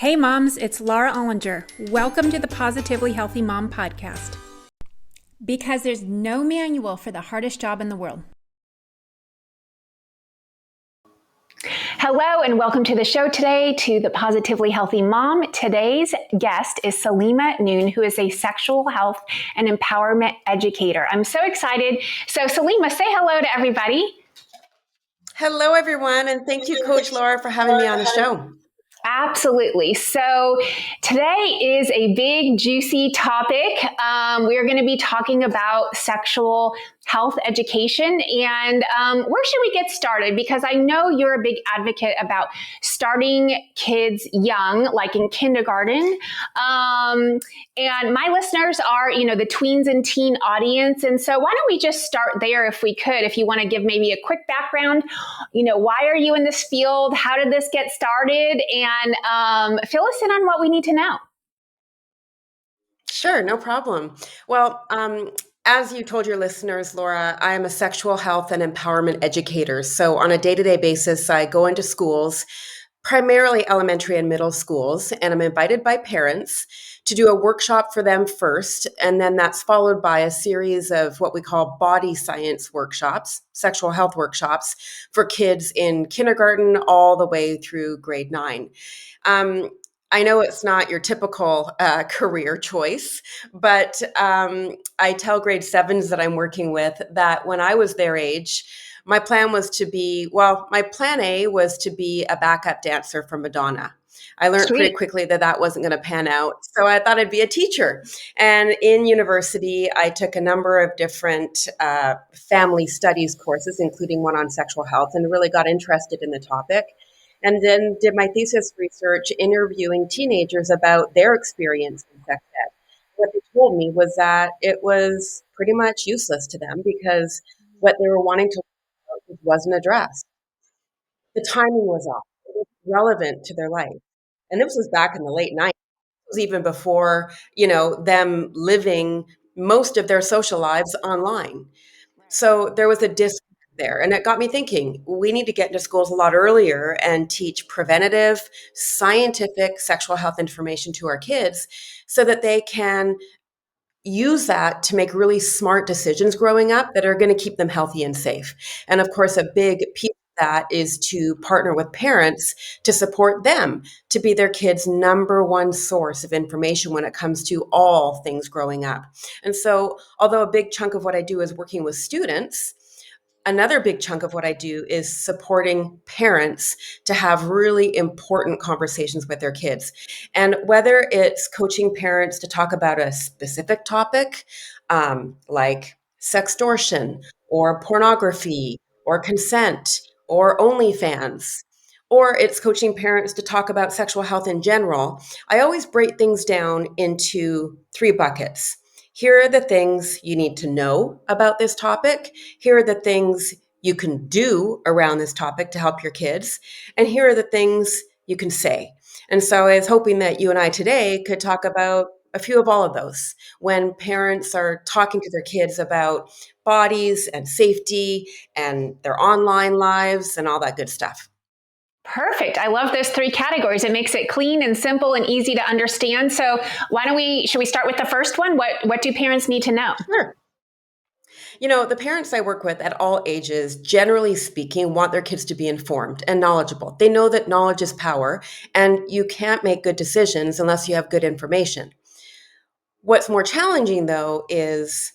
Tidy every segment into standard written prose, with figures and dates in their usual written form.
Hey moms, it's Laura Ollinger. Welcome to the Positively Healthy Mom podcast. Because there's no manual for the hardest job in the world. Hello and welcome to the show today, to the Positively Healthy Mom. Today's guest is Saleema Noon, who is a sexual health and empowerment educator. I'm so excited. So Saleema, say hello to everybody. Hello, everyone, and thank you, Coach Laura, for having me on the show. Absolutely. So today is a big, juicy topic. We are going to be talking about sexual health education. And where should we get started? Because I know you're a big advocate about starting kids young, like in kindergarten. And my listeners are, the tweens and teen audience. And so why don't we just start there if we could, if you want to give maybe a quick background, why are you in this field? How did this get started? And fill us in on what we need to know. Sure, no problem. Well, as you told your listeners, Laura, I am a sexual health and empowerment educator. So on a day-to-day basis, I go into schools, primarily elementary and middle schools, and I'm invited by parents to do a workshop for them first. And then that's followed by a series of what we call body science workshops, sexual health workshops for kids in kindergarten all the way through grade 9. I know it's not your typical career choice, but I tell grade 7s that I'm working with that when I was their age, my plan was to be, my plan A was to be a backup dancer for Madonna. I learned pretty quickly that wasn't going to pan out. So I thought I'd be a teacher. And in university, I took a number of different family studies courses, including one on sexual health, and really got interested in the topic. And then did my thesis research interviewing teenagers about their experience in sex ed. What they told me was that it was pretty much useless to them because what they were wanting to learn about wasn't addressed. The timing was off. It was relevant to their life. And this was back in the late 90s. It was even before, them living most of their social lives online. So there was a disconnect there. And it got me thinking, we need to get into schools a lot earlier and teach preventative, scientific sexual health information to our kids so that they can use that to make really smart decisions growing up that are going to keep them healthy and safe. And of course, a big piece of that is to partner with parents to support them to be their kids' number one source of information when it comes to all things growing up. And so, although a big chunk of what I do is working with students, another big chunk of what I do is supporting parents to have really important conversations with their kids. And whether it's coaching parents to talk about a specific topic, like sextortion or pornography or consent or OnlyFans, or it's coaching parents to talk about sexual health in general, I always break things down into 3 buckets. Here are the things you need to know about this topic. Here are the things you can do around this topic to help your kids. And here are the things you can say. And so I was hoping that you and I today could talk about a few of all of those when parents are talking to their kids about bodies and safety and their online lives and all that good stuff. Perfect. I love those 3 categories. It makes it clean and simple and easy to understand. So should we start with the first one? What do parents need to know? Sure. The parents I work with at all ages, generally speaking, want their kids to be informed and knowledgeable. They know that knowledge is power, and you can't make good decisions unless you have good information. What's more challenging, though, is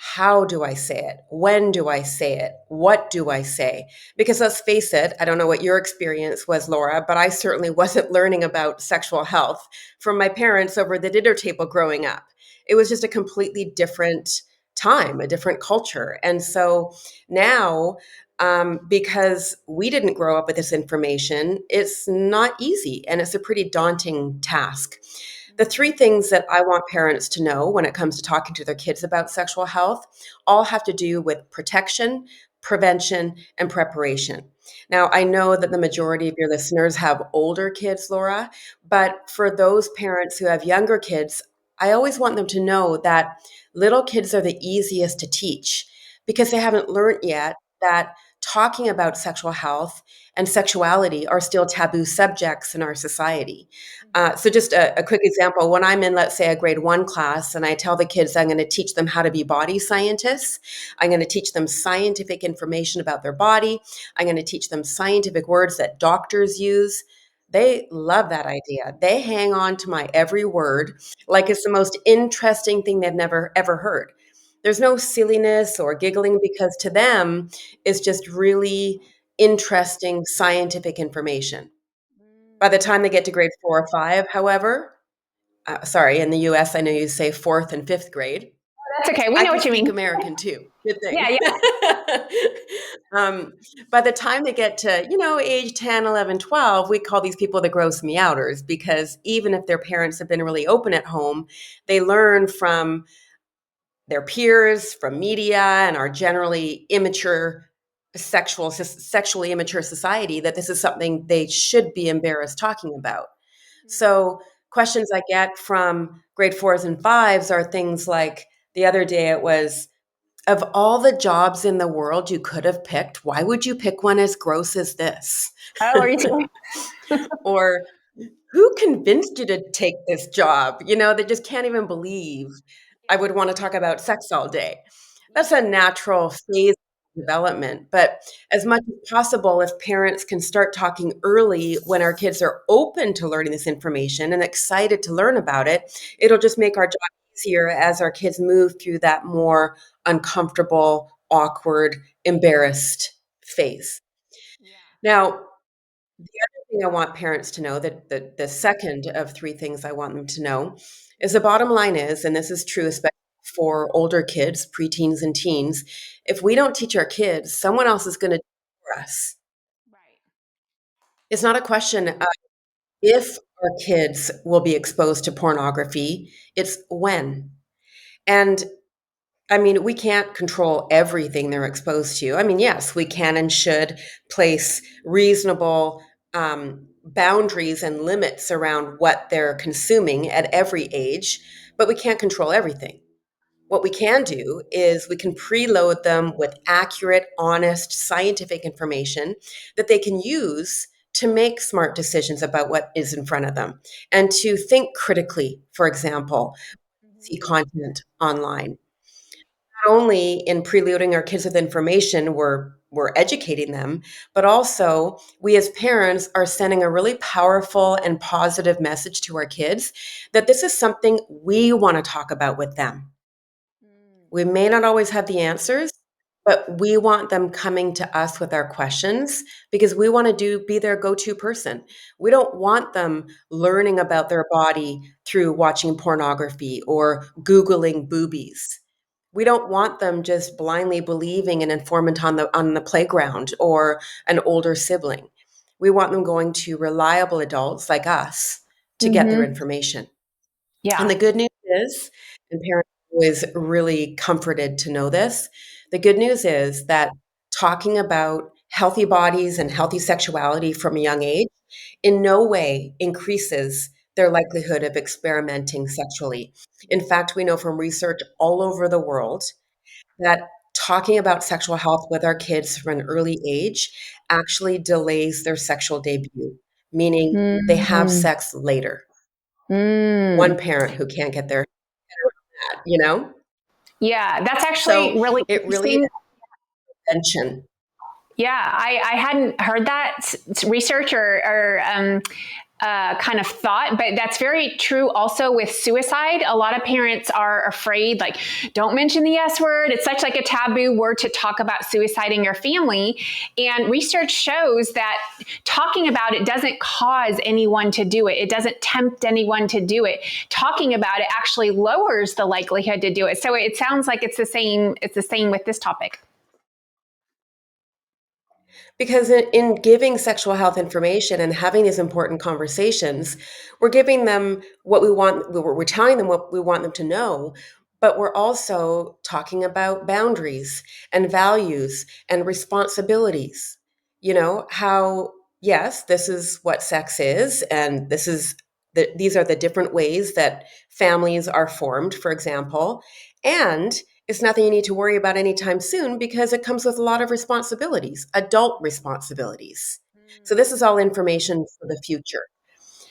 how do I say it? When do I say it? What do I say? Because let's face it, I don't know what your experience was, Laura, but I certainly wasn't learning about sexual health from my parents over the dinner table growing up. It was just a completely different time, a different culture. And so now, because we didn't grow up with this information, it's not easy and it's a pretty daunting task. The 3 things that I want parents to know when it comes to talking to their kids about sexual health all have to do with protection, prevention, and preparation. Now, I know that the majority of your listeners have older kids, Laura, but for those parents who have younger kids, I always want them to know that little kids are the easiest to teach because they haven't learned yet that talking about sexual health and sexuality are still taboo subjects in our society. So just a quick example, when I'm in, let's say, a grade 1 class, and I tell the kids I'm going to teach them how to be body scientists, I'm going to teach them scientific information about their body, I'm going to teach them scientific words that doctors use. They love that idea. They hang on to my every word like it's the most interesting thing they've never, ever heard. There's no silliness or giggling because to them, it's just really interesting scientific information. By the time they get to grade 4 or 5, however, sorry, in the US, I know you say fourth and fifth grade. That's okay. We I know can what you speak mean. American too. Good thing. Yeah, yeah. By the time they get to, age 10, 11, 12, we call these people the gross meowers because even if their parents have been really open at home, they learn from their peers, from media, and our generally immature sexually immature society that this is something they should be embarrassed talking about. So questions I get from grade 4s and 5s are things like the other day it was, of all the jobs in the world you could have picked, why would you pick one as gross as this? Oh, are you too? Or who convinced you to take this job? They just can't even believe I would want to talk about sex all day. That's a natural phase of development. But as much as possible, if parents can start talking early when our kids are open to learning this information and excited to learn about it, it'll just make our job easier as our kids move through that more uncomfortable, awkward, embarrassed phase. Now, the other thing I want parents to know, that the second of three things I want them to know, is the bottom line is, and this is true especially for older kids, preteens and teens, if we don't teach our kids, someone else is going to do it for us. It's not a question of if our kids will be exposed to pornography, it's when. And I mean, we can't control everything they're exposed to. I mean, yes, we can and should place reasonable boundaries and limits around what they're consuming at every age, but we can't control everything. What we can do is we can preload them with accurate, honest, scientific information that they can use to make smart decisions about what is in front of them and to think critically, for example, see content online. Not only in preloading our kids with information, we're educating them, but also we as parents are sending a really powerful and positive message to our kids that this is something we want to talk about with them. We may not always have the answers, but we want them coming to us with our questions because we want to be their go-to person. We don't want them learning about their body through watching pornography or Googling boobies. We don't want them just blindly believing an informant on the playground or an older sibling. We want them going to reliable adults like us to get their Mm-hmm. information. And Yeah. the good news is, and parents are always really comforted to know this, the good news is that talking about healthy bodies and healthy sexuality from a young age in no way increases their likelihood of experimenting sexually. In fact, we know from research all over the world that talking about sexual health with our kids from an early age actually delays their sexual debut, meaning they have Mm-hmm. sex later. One Mm. parent who can't get their you know? Yeah, that's actually So really it really is interesting. attention. Yeah, I hadn't heard that research or kind of thought, but that's very true also with suicide. A lot of parents are afraid, like, don't mention the S word. It's such like a taboo word to talk about suicide in your family. And research shows that talking about it doesn't cause anyone to do it. It doesn't tempt anyone to do it. Talking about it actually lowers the likelihood to do it. So it sounds like it's the same. It's the same with this topic. Because in giving sexual health information and having these important conversations, we're giving them what we want, we're telling them what we want them to know, but we're also talking about boundaries and values and responsibilities. How, yes, this is what sex is, and these are the different ways that families are formed, for example. And it's nothing you need to worry about anytime soon because it comes with a lot of responsibilities, adult responsibilities. So this is all information for the future.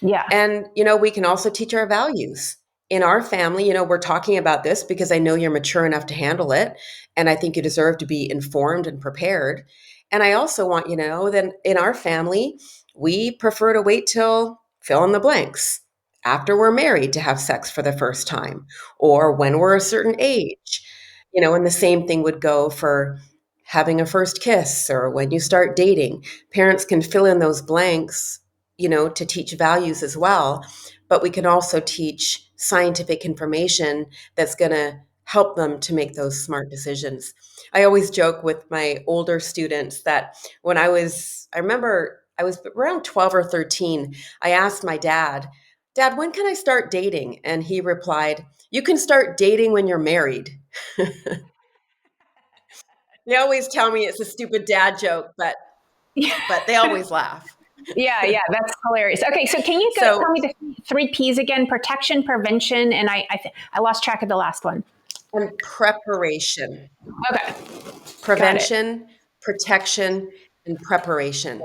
Yeah. And, we can also teach our values. In our family, we're talking about this because I know you're mature enough to handle it. And I think you deserve to be informed and prepared. And I also want you to know that in our family, we prefer to wait till fill in the blanks after we're married to have sex for the first time or when we're a certain age. And the same thing would go for having a first kiss or when you start dating. Parents can fill in those blanks, to teach values as well. But we can also teach scientific information that's going to help them to make those smart decisions. I always joke with my older students that I remember I was around 12 or 13, I asked my Dad, when can I start dating? And he replied, you can start dating when you're married. They always tell me it's a stupid dad joke, but they always laugh. Yeah, that's hilarious. Okay, so can you tell So, me the three P's again? Protection, prevention, and I lost track of the last one. and preparation, Okay, got it. prevention, protection, and preparation.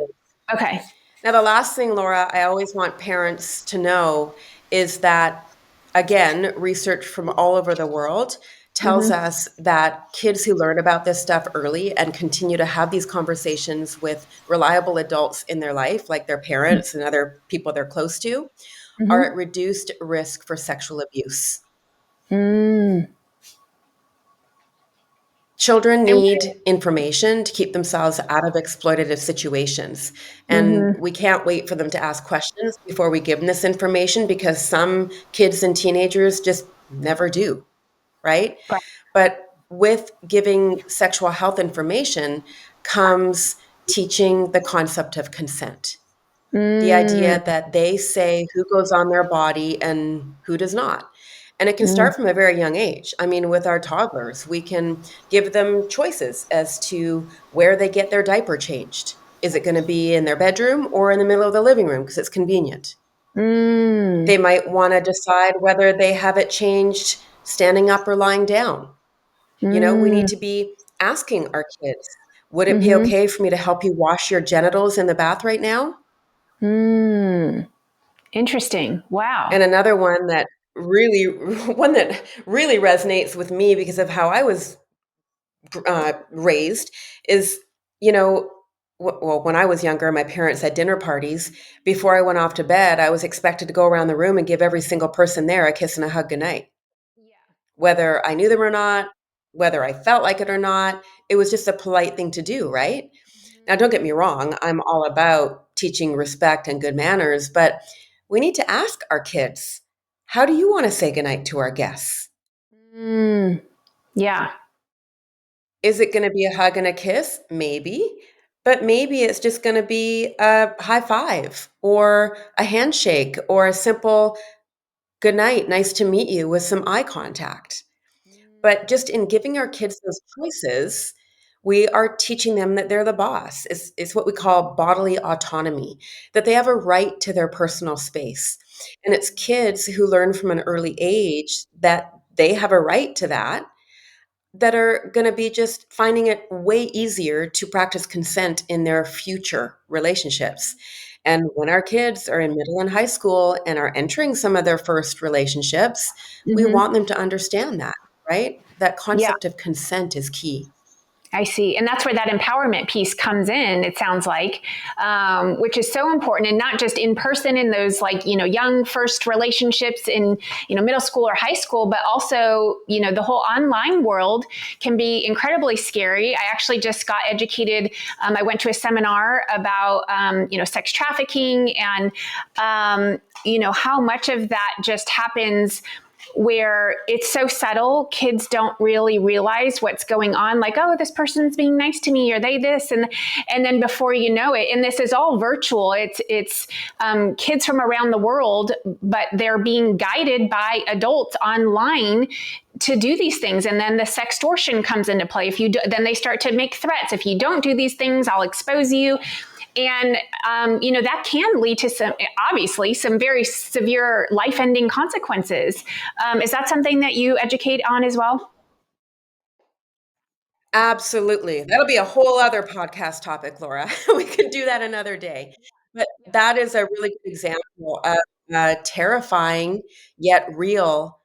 Okay. Now, the last thing, Laura, I always want parents to know is that, again, research from all over the world tells Mm-hmm. us that kids who learn about this stuff early and continue to have these conversations with reliable adults in their life, like their parents and other people they're close to, are Mm-hmm. at reduced risk for sexual abuse. Mm. Children And, need information to keep themselves out of exploitative situations. And mm-hmm. we can't wait for them to ask questions before we give them this information because some kids and teenagers just never do, right? Right. But with giving sexual health information comes teaching the concept of consent. The idea Mm. that they say who goes on their body and who does not. And it can Mm. start from a very young age. I mean, with our toddlers, we can give them choices as to where they get their diaper changed. Is it going to be in their bedroom or in the middle of the living room because it's convenient? Mm. They might want to decide whether they have it changed standing up or lying down. We need Mm. to be asking our kids, would it be Mm-hmm. okay for me to help you wash your genitals in the bath right now? Mm. Interesting. Wow. And another one that really resonates with me because of how I was raised is, you know, well, when I was younger, my parents had dinner parties. Before I went off to bed, I was expected to go around the room and give every single person there a kiss and a hug goodnight. Yeah. Whether I knew them or not, whether I felt like it or not, it was just a polite thing to do, right? Now, don't get me wrong, I'm all about teaching respect and good manners, but we need to ask our kids, how do you want to say goodnight to our guests? Mm. Yeah. Is it going to be a hug and a kiss? Maybe. But maybe it's just going to be a high five or a handshake or a simple good night, nice to meet you with some eye contact. But just in giving our kids those choices, we are teaching them that they're the boss. It's what we call bodily autonomy, that they have a right to their personal space. And it's kids who learn from an early age that they have a right to that are going to be just finding it way easier to practice consent in their future relationships. And when our kids are in middle and high school and are entering some of their first relationships, we Mm-hmm. want them to understand that, right? That Yeah. concept of consent is key. I see. And that's where that empowerment piece comes in, it sounds like, which is so important, and not just in person in those young first relationships in, middle school or high school, but also, the whole online world can be incredibly scary. I actually just got educated. I went to a seminar about, sex trafficking and, how much of that just happens where it's so subtle, kids don't really realize what's going on. Like, oh, this person's being nice to me, or they this, and then before you know it, and this is all virtual. It's kids from around the world, but they're being guided by adults online to do these things, and then the sextortion comes into play. If you do, then they start to make threats. If you don't do these things, I'll expose you. And, that can lead to some very severe life ending consequences. Is that something that you educate on as well? Absolutely. That'll be a whole other podcast topic, Laura. We could do that another day. But that is a really good example of a terrifying yet real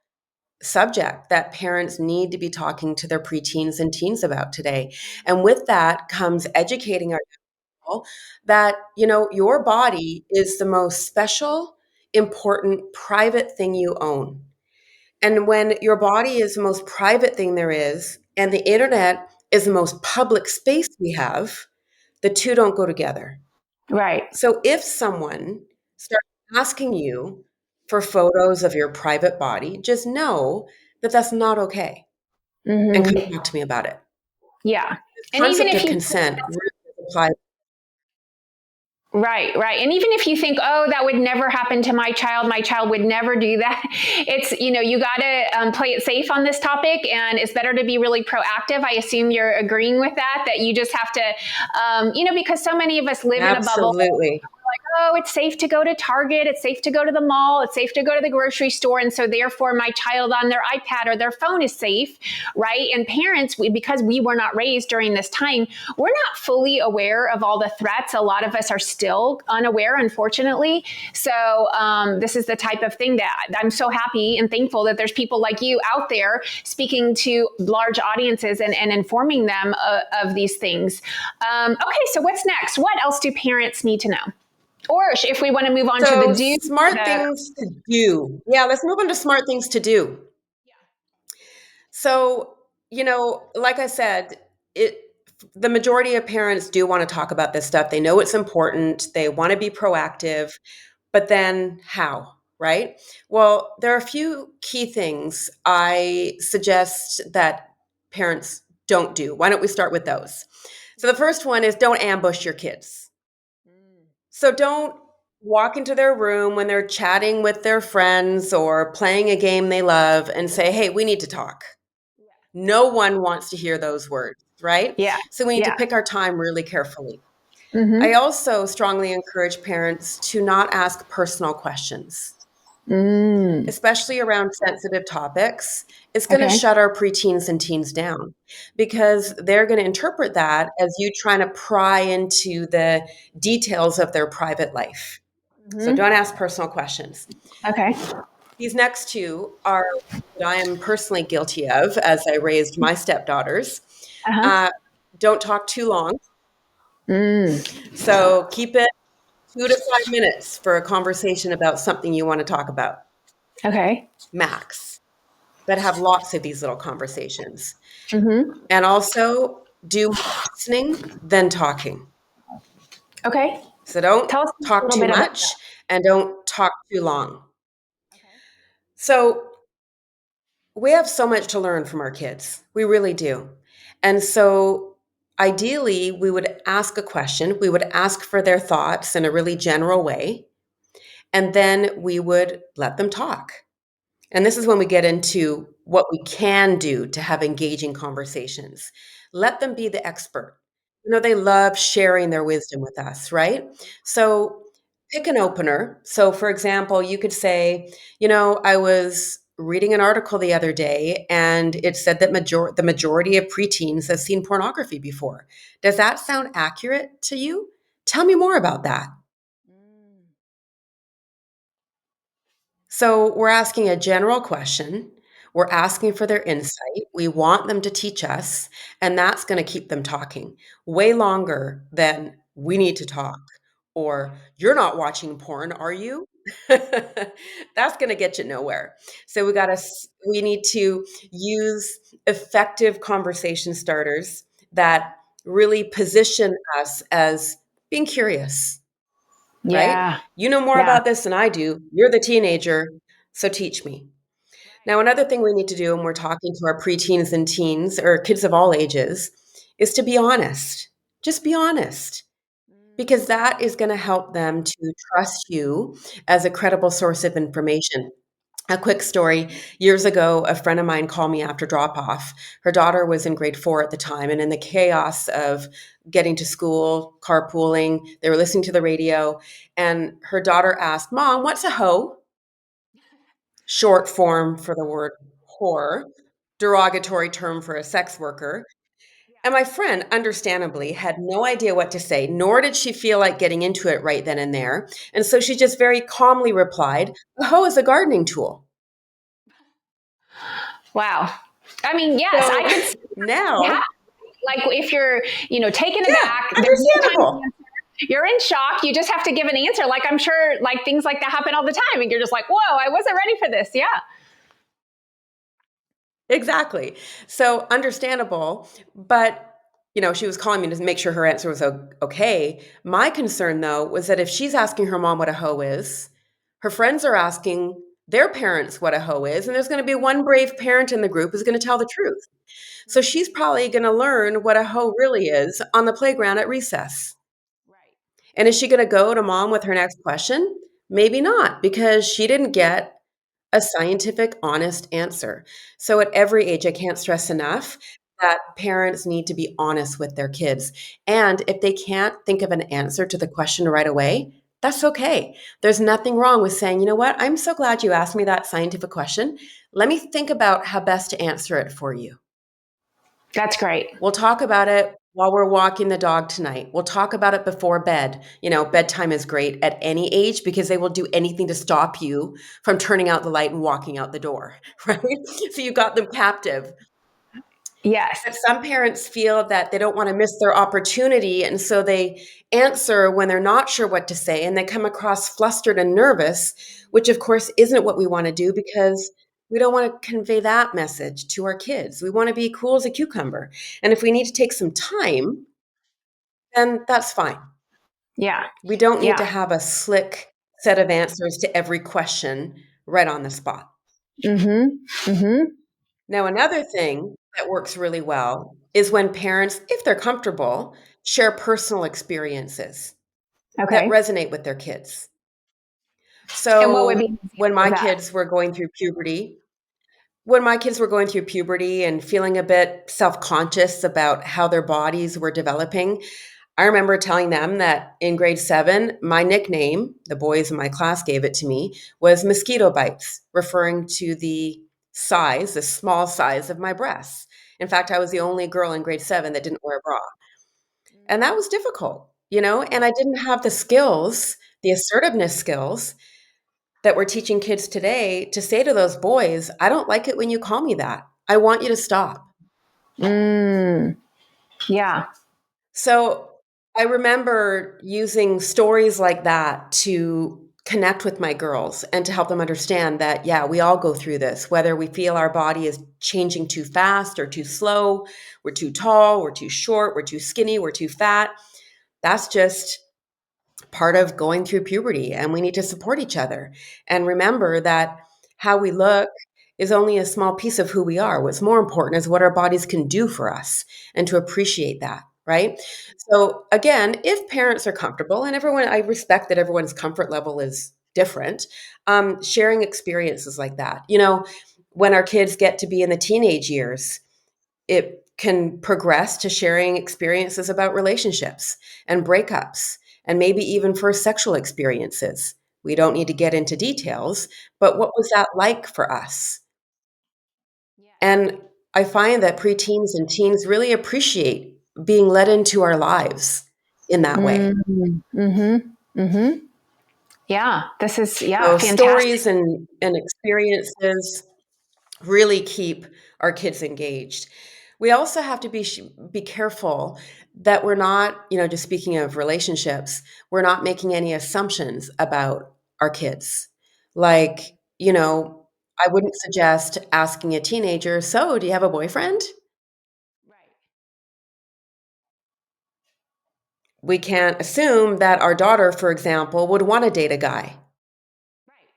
subject that parents need to be talking to their preteens and teens about today. And with that comes educating our people that, your body is the most special, important, private thing you own. And when your body is the most private thing there is, and the internet is the most public space we have, the two don't go together. Right. So if someone starts asking you for photos of your private body, just know that that's not okay and come Hmm. talk to me about it. Yeah. The And even concept if of you consent really applies. Right, right. And even if you think, oh, that would never happen to my child would never do that. It's, you got to play it safe on this topic, and it's better to be really proactive. I assume you're agreeing with that you just have to, because so many of us live in a bubble. Absolutely. Oh, it's safe to go to Target, it's safe to go to the mall, it's safe to go to the grocery store. And so therefore my child on their iPad or their phone is safe, right? And parents, because we were not raised during this time, we're not fully aware of all the threats. A lot of us are still unaware, unfortunately. So this is the type of thing that I'm so happy and thankful that there's people like you out there speaking to large audiences and informing them of these things. Okay, so what's next? What else do parents need to know? Or if we want to move on to So the do, smart things to do. Yeah, let's move on to smart things to do. So, like I said, it the majority of parents do want to talk about this stuff. They know it's important. They want to be proactive, but then how, right? Well, there are a few key things I suggest that parents don't do. Why don't we start with those? So the first one is don't ambush your kids. So don't walk into their room when they're chatting with their friends or playing a game they love and say, "Hey, we need to talk." No one wants to hear those words, right? yeah, So we need to yeah. pick our time really carefully. I Mm-hmm. also strongly encourage parents to not ask personal questions, Mm. especially around sensitive topics. It's going to Okay. shut our preteens and teens down because they're going to interpret that as you trying to pry into the details of their private life. So Mm-hmm. don't ask personal questions. Okay. These next two are what I am personally guilty of as I raised my stepdaughters. Uh-huh. Uh, don't talk too long. Mm. So keep it 2 to 5 minutes for a conversation about something you want to talk about, Okay. max. But have lots of these little conversations. Mm-hmm. And also do more listening than talking. Okay. So don't Tell us a talk little too bit about much and don't talk too long. that. So we have so much to learn from our kids. We really do. And so ideally, we would ask a question, we would ask for their thoughts in a really general way, and then we would let them talk. And this is when we get into what we can do to have engaging conversations. Let them be the expert. They love sharing their wisdom with us, right? So pick an opener. So, for example, you could say, I was reading an article the other day and it said that the majority of preteens has seen pornography before. Does that sound accurate to you? Tell me more about that. So we're asking a general question. We're asking for their insight. We want them to teach us, and that's going to keep them talking way longer than we need to talk or you're not watching porn, are you? That's going to get you nowhere. So we need to use effective conversation starters that really position us as being curious, right? Yeah. You know more Yeah. about this than I do. You're the teenager, so teach me. Now, another thing we need to do when we're talking to our preteens and teens or kids of all ages is to be honest. Just be honest, because that is going to help them to trust you as a credible source of information. A quick story. Years ago, a friend of mine called me after drop off. Her daughter was in grade 4 at the time. And in the chaos of getting to school, carpooling, they were listening to the radio. And her daughter asked, "Mom, what's a hoe?" Short form for the word whore, derogatory term for a sex worker. And my friend, understandably, had no idea what to say, nor did she feel like getting into it right then and there. And so she just very calmly replied, "A hoe is a gardening tool." Wow. I mean, yes, I So could see now, like if you're, taken yeah, aback, there's no time to understandable. answer. You're in shock. You just have to give an answer. Like I'm sure like things like that happen all the time. And you're just like, whoa, I wasn't ready for this. Yeah. Exactly. So understandable, but she was calling me to make sure her answer was okay. My concern though was that if she's asking her mom what a hoe is, her friends are asking their parents what a hoe is, and there's going to be one brave parent in the group who's going to tell the truth. So she's probably going to learn what a hoe really is on the playground at recess. Right. And is she going to go to mom with her next question? Maybe not, because she didn't get a scientific, honest answer. So at every age, I can't stress enough that parents need to be honest with their kids. And if they can't think of an answer to the question right away, that's okay. There's nothing wrong with saying, you know what, I'm so glad you asked me that scientific question. Let me think about how best to answer it for you. That's great. We'll talk about it while we're walking the dog tonight. We'll talk about it before bed. Bedtime is great at any age because they will do anything to stop you from turning out the light and walking out the door, right? So you got them captive. Yes. But some parents feel that they don't want to miss their opportunity, and so they answer when they're not sure what to say, and they come across flustered and nervous, which of course isn't what we want to do because we don't want to convey that message to our kids. We want to be cool as a cucumber. And if we need to take some time, then that's fine. Yeah. We don't need to Yeah. have a slick set of answers to every question right on the spot. Mm-hmm. Mm-hmm. Now, another thing that works really well is when parents, if they're comfortable, share personal experiences that Okay. resonate with their kids. And what would be So, an example of that? when my kids were going through puberty and feeling a bit self-conscious about how their bodies were developing, I remember telling them that in grade 7, my nickname, the boys in my class gave it to me, was mosquito bites, referring to the small size of my breasts. In fact, I was the only girl in grade 7 that didn't wear a bra. And that was difficult, and I didn't have the skills, the assertiveness skills that we're teaching kids today to say to those boys, I don't like it when you call me that. I want you to stop. Mm. Yeah. So I remember using stories like that to connect with my girls and to help them understand that, yeah, we all go through this, whether we feel our body is changing too fast or too slow, we're too tall, we're too short, we're too skinny, we're too fat. That's just part of going through puberty, and we need to support each other and remember that how we look is only a small piece of who we are. What's more important is what our bodies can do for us and to appreciate that, right? So again, if parents are comfortable, and I respect that everyone's comfort level is different, sharing experiences like that. When our kids get to be in the teenage years, it can progress to sharing experiences about relationships and breakups and maybe even first sexual experiences. We don't need to get into details, but what was that like for us? And I find that preteens and teens really appreciate being let into our lives in that way. Mm-hmm. Mm-hmm. Yeah. This is So fantastic. stories and experiences really keep our kids engaged. We also have to be careful that we're not, just speaking of relationships, we're not making any assumptions about our kids. Like, I wouldn't suggest asking a teenager, "So, do you have a boyfriend?" Right. We can't assume that our daughter, for example, would want to date a guy. Right.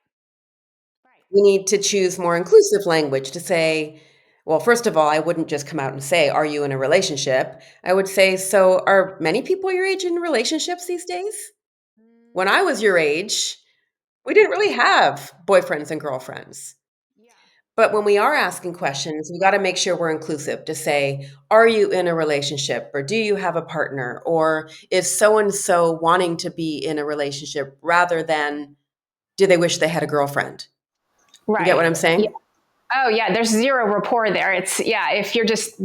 Right. We need to choose more inclusive language to say, well, first of all, I wouldn't just come out and say, "Are you in a relationship?" I would say, "So, are many people your age in relationships these days?" When I was your age, we didn't really have boyfriends and girlfriends. Yeah. But when we are asking questions, we got to make sure we're inclusive to say, "Are you in a relationship? Or do you have a partner? Or is so and so wanting to be in a relationship rather than do they wish they had a girlfriend?" You get Right. what I'm Yeah. saying? Oh yeah, there's zero rapport there. It's if you're just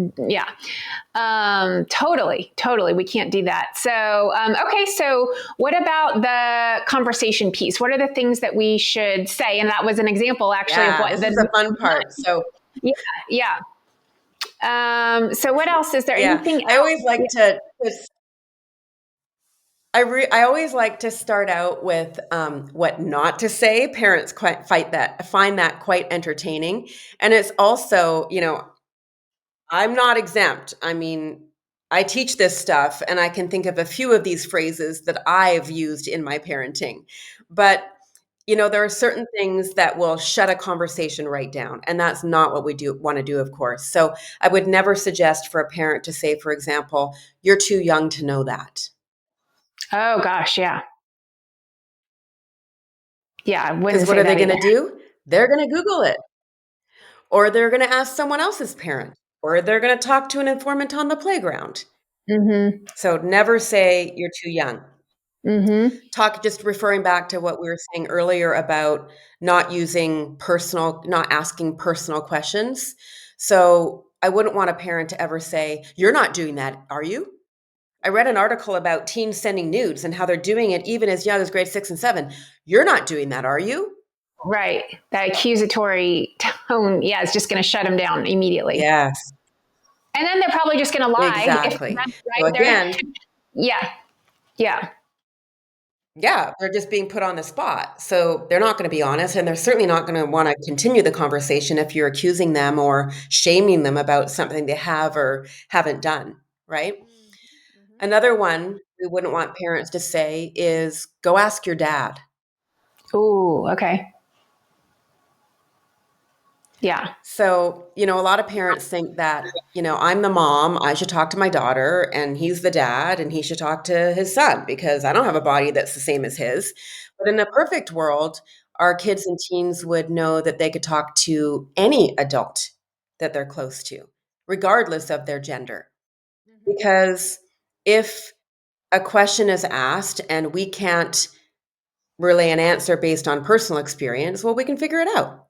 totally, we can't do that. So okay, so what about the conversation piece? What are the things that we should say? And that was an example actually of Yeah, what this is the fun part. So yeah yeah. So what else is there? yeah, Anything I else? always like to I always like to start out with what not to say. Parents quite find that quite entertaining, and it's also, I'm not exempt. I mean, I teach this stuff, and I can think of a few of these phrases that I've used in my parenting. But there are certain things that will shut a conversation right down, and that's not what we do want to do, of course. So I would never suggest for a parent to say, for example, "You're too young to know that." Oh gosh, yeah. I Because wouldn't what say are they that going either. to do? They're going to Google it, or they're going to ask someone else's parent, or they're going to talk to an informant on the playground. Mm-hmm. So never say you're too young. Mm-hmm. Just referring back to what we were saying earlier about not asking personal questions. So I wouldn't want a parent to ever say, "You're not doing that, are you?" I read an article about teens sending nudes and how they're doing it even as young as grade 6 and 7. "You're not doing that, are you?" Right. That accusatory tone, it's just going to shut them down immediately. Yes, And then they're probably just going to lie if exactly. So right there. again, Yeah. Yeah. yeah, they're just being put on the spot. So they're not going to be honest, and they're certainly not going to want to continue the conversation if you're accusing them or shaming them about something they have or haven't done, right? Another one we wouldn't want parents to say is, "Go ask your dad." Ooh, okay. Yeah. So, a lot of parents think that, I'm the mom, I should talk to my daughter, and he's the dad, and he should talk to his son because I don't have a body that's the same as his. But in a perfect world, our kids and teens would know that they could talk to any adult that they're close to, regardless of their gender. Because if a question is asked and we can't relay an answer based on personal experience, well, we can figure it out.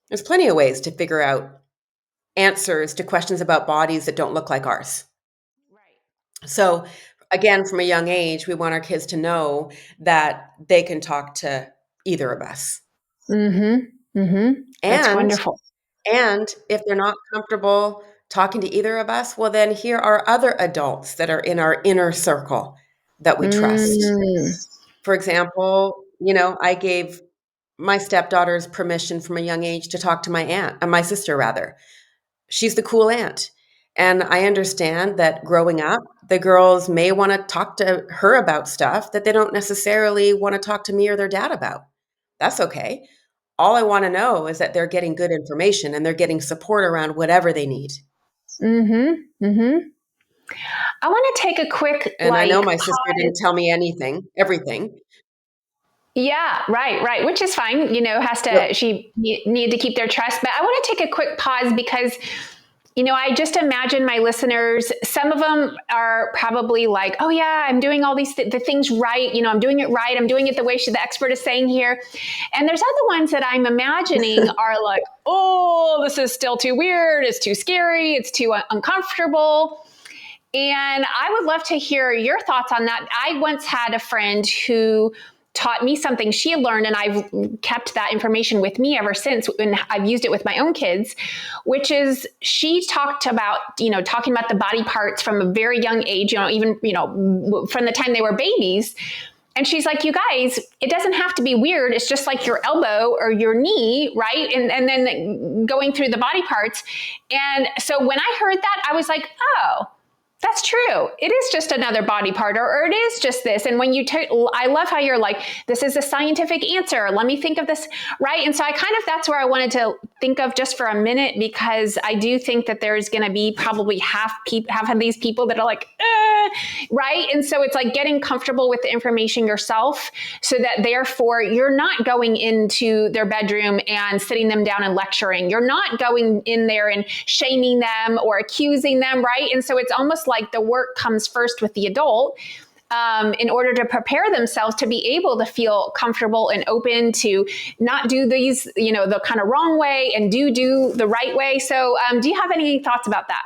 There's plenty of ways to figure out answers to questions about bodies that don't look like ours. So, again, from a young age, we want our kids to know that they can talk to either of us. Mm-hmm. Mm-hmm. That's And wonderful. and if they're not comfortable talking to either of us, well, then here are other adults that are in our inner circle that we trust. Mm. For example, I gave my stepdaughters permission from a young age to talk to my sister rather. She's the cool aunt. And I understand that growing up, the girls may want to talk to her about stuff that they don't necessarily want to talk to me or their dad about. That's okay. All I want to know is that they're getting good information and they're getting support around whatever they need. Mm-hmm. Mm-hmm. I want to take a quick And I know my sister pause. didn't tell me everything. Yeah, right. Which is fine. Yep. She need to keep their trust. But I want to take a quick pause because I just imagine my listeners, some of them are probably like, oh yeah, I'm doing all the things right. I'm doing it right. I'm doing it the way the expert is saying here. And there's other ones that I'm imagining are like, oh, this is still too weird. It's too scary. It's too uncomfortable. And I would love to hear your thoughts on that. I once had a friend who taught me something she had learned, and I've kept that information with me ever since, and I've used it with my own kids, which is she talked about, talking about the body parts from a very young age, even, from the time they were babies. And she's like, you guys, it doesn't have to be weird. It's just like your elbow or your knee, right? And then going through the body parts. And so when I heard that, I was like, oh, that's true. It is just another body part, or it is just this. And when I love how you're like, this is a scientific answer. Let me think of this, right? And so that's where I wanted to think of just for a minute, because I do think that there's going to be probably half of these people that are like, right? And so it's like getting comfortable with the information yourself, so that therefore you're not going into their bedroom and sitting them down and lecturing. You're not going in there and shaming them or accusing them, right? And so it's almost like the work comes first with the adult. in order to prepare themselves to be able to feel comfortable and open to not do these, the kind of wrong way and do the right way. So do you have any thoughts about that?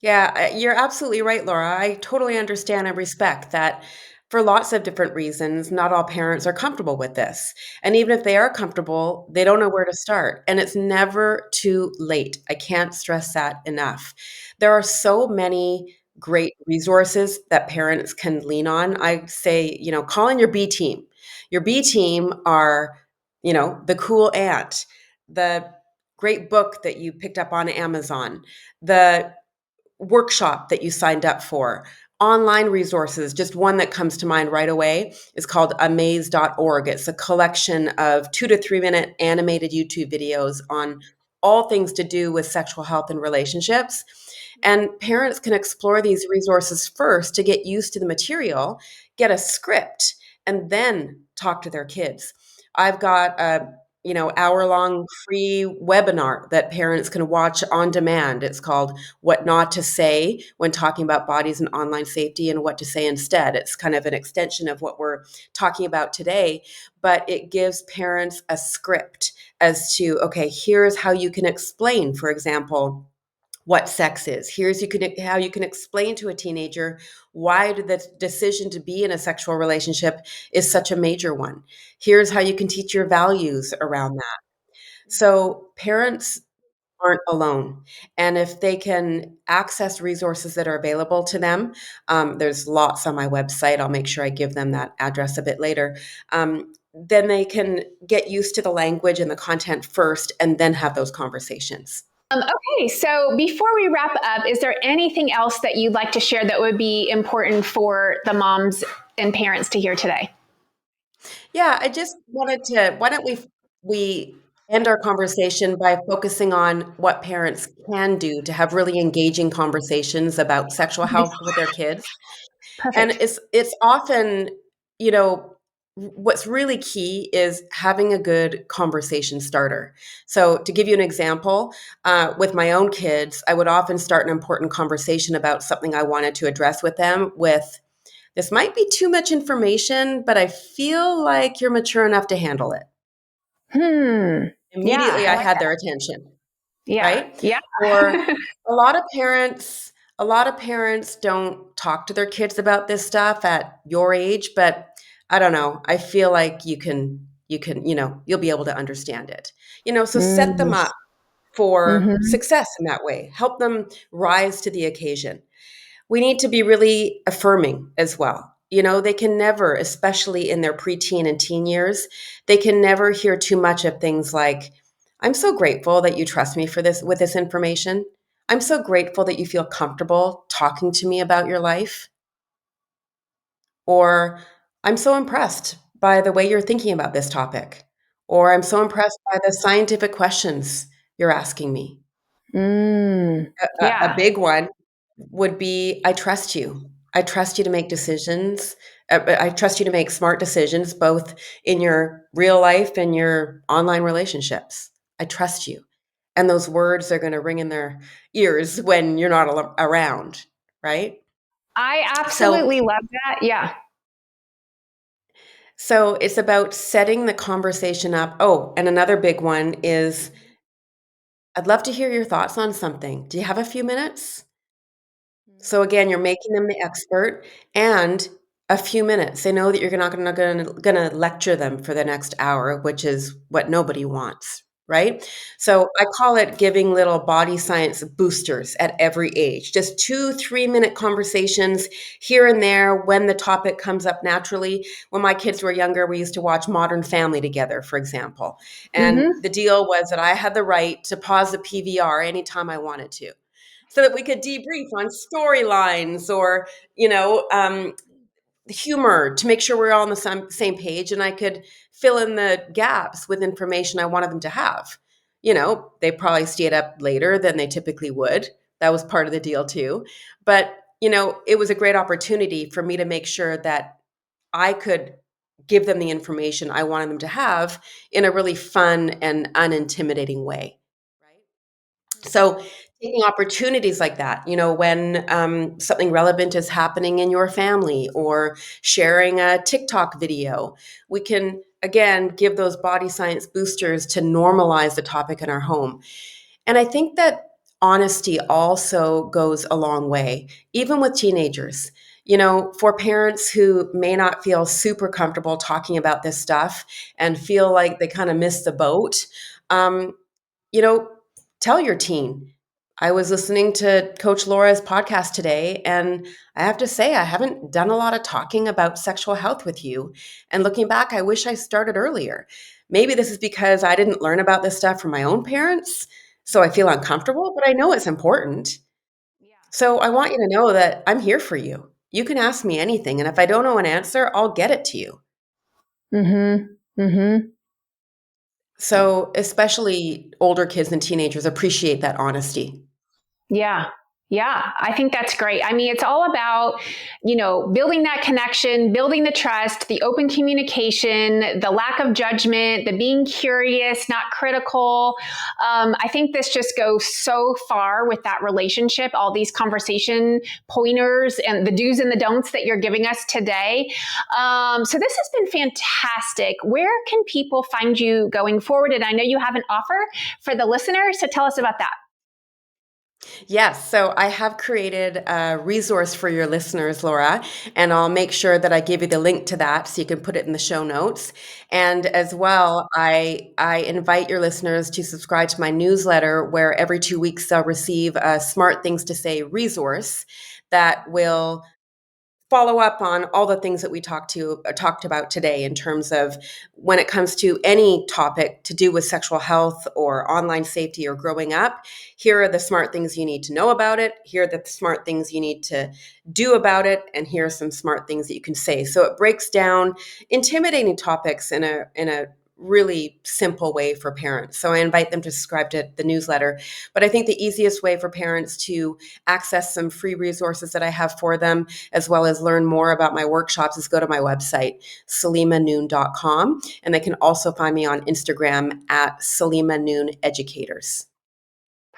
Yeah, you're absolutely right, Laura. I totally understand and respect that for lots of different reasons, not all parents are comfortable with this. And even if they are comfortable, they don't know where to start. And it's never too late. I can't stress that enough. There are so many great resources that parents can lean on. I say, call in your B team. Your B team are, the cool aunt, the great book that you picked up on Amazon, the workshop that you signed up for, online resources. Just one that comes to mind right away is called amaze.org. It's a collection of 2 to 3 minute animated YouTube videos on all things to do with sexual health and relationships. And parents can explore these resources first to get used to the material, get a script, and then talk to their kids. I've got a hour-long free webinar that parents can watch on demand. It's called What Not to Say When Talking About Bodies and Online Safety and What to Say Instead. It's kind of an extension of what we're talking about today, but it gives parents a script as to, okay, here's how you can explain, for example, what sex is. How you can explain to a teenager why the decision to be in a sexual relationship is such a major one. Here's how you can teach your values around that. So parents aren't alone. And if they can access resources that are available to them, there's lots on my website. I'll make sure I give them that address a bit later. Then they can get used to the language and the content first and then have those conversations. Okay, so before we wrap up, is there anything else that you'd like to share that would be important for the moms and parents to hear today? Yeah, I just wanted to, why don't we end our conversation by focusing on what parents can do to have really engaging conversations about sexual health with their kids. And Perfect. it's often, you know, what's really key is having a good conversation starter. So to give you an example, with my own kids, I would often start an important conversation about something I wanted to address with them with, this might be too much information, but I feel like you're mature enough to handle it. Yeah, Immediately, I I like had that. their attention, Yeah. right? Yeah. Or a lot of parents, a lot of parents don't talk to their kids about this stuff at your age, but I don't know. I feel like you'll be able to understand it. So set them up for Mm-hmm. success in that way. Help them rise to the occasion. We need to be really affirming as well. They can never, especially in their preteen and teen years, they can never hear too much of things like, I'm so grateful that you trust me for this with this information. I'm so grateful that you feel comfortable talking to me about your life. Or I'm so impressed by the way you're thinking about this topic. Or I'm so impressed by the scientific questions you're asking me. A Yeah. big one would be, I trust you. I trust you to make decisions. I trust you to make smart decisions, both in your real life and your online relationships. I trust you. And those words are going to ring in their ears when you're not around, right? I So, absolutely love that. Yeah. so it's about setting the conversation up. Oh, and another big one is, I'd love to hear your thoughts on something. Do you have a few minutes? So again, you're making them the expert and a few minutes. They know that you're not gonna lecture them for the next hour, which is what nobody wants, right? So I call it giving little body science boosters at every age. Just 2, 3 minute conversations here and there when the topic comes up naturally. When my kids were younger, we used to watch Modern Family together, for example. And Mm-hmm. the deal was that I had the right to pause the PVR anytime I wanted to, so that we could debrief on storylines or humor to make sure we're all on the same page, and I could fill in the gaps with information I wanted them to have. They probably stayed up later than they typically would. That was part of the deal too. But it was a great opportunity for me to make sure that I could give them the information I wanted them to have in a really fun and unintimidating way. Right? So taking opportunities like that, when something relevant is happening in your family or sharing a TikTok video, we can, again, give those body science boosters to normalize the topic in our home. And I think that honesty also goes a long way, even with teenagers. For parents who may not feel super comfortable talking about this stuff and feel like they kind of missed the boat, um, you know, tell your teen. I was listening to Coach Laura's podcast today, and I have to say, I haven't done a lot of talking about sexual health with you. And looking back, I wish I started earlier. Maybe this is because I didn't learn about this stuff from my own parents, so I feel uncomfortable, but I know it's important. So I want you to know that I'm here for you. You can ask me anything, and if I don't know an answer, I'll get it to you. Mm-hmm. Mm-hmm. So, especially older kids and teenagers appreciate that honesty. Yeah. Yeah, I think that's great. I mean, it's all about, building that connection, building the trust, the open communication, the lack of judgment, the being curious, not critical. I think this just goes so far with that relationship, all these conversation pointers and the do's and the don'ts that you're giving us today. So this has been fantastic. Where can people find you going forward? And I know you have an offer for the listeners, so tell us about that. Yes, so I have created a resource for your listeners, Laura, and I'll make sure that I give you the link to that so you can put it in the show notes. And as well, I invite your listeners to subscribe to my newsletter where every 2 weeks they'll receive a Smart Things to Say resource that will follow up on all the things that we talked about today in terms of when it comes to any topic to do with sexual health or online safety or growing up. Here are the smart things you need to know about it. Here are the smart things you need to do about it. And here are some smart things that you can say. So it breaks down intimidating topics in a really simple way for parents. So I invite them to subscribe to the newsletter. But I think the easiest way for parents to access some free resources that I have for them, as well as learn more about my workshops, is go to my website, saleemanoon.com. And they can also find me on Instagram at Saleema Noon Educators.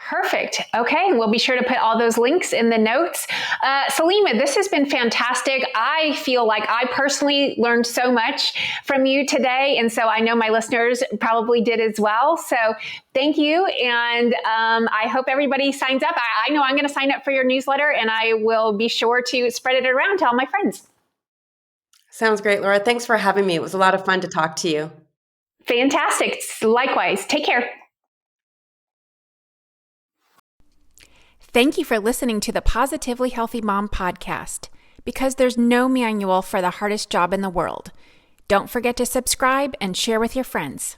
Perfect. Okay. We'll be sure to put all those links in the notes. Saleema, this has been fantastic. I feel like I personally learned so much from you today. And so I know my listeners probably did as well. So thank you. And I hope everybody signs up. I know I'm going to sign up for your newsletter, and I will be sure to spread it around to all my friends. Sounds great, Laura. Thanks for having me. It was a lot of fun to talk to you. Fantastic. Likewise. Take care. Thank you for listening to the Positively Healthy Mom podcast, because there's no manual for the hardest job in the world. Don't forget to subscribe and share with your friends.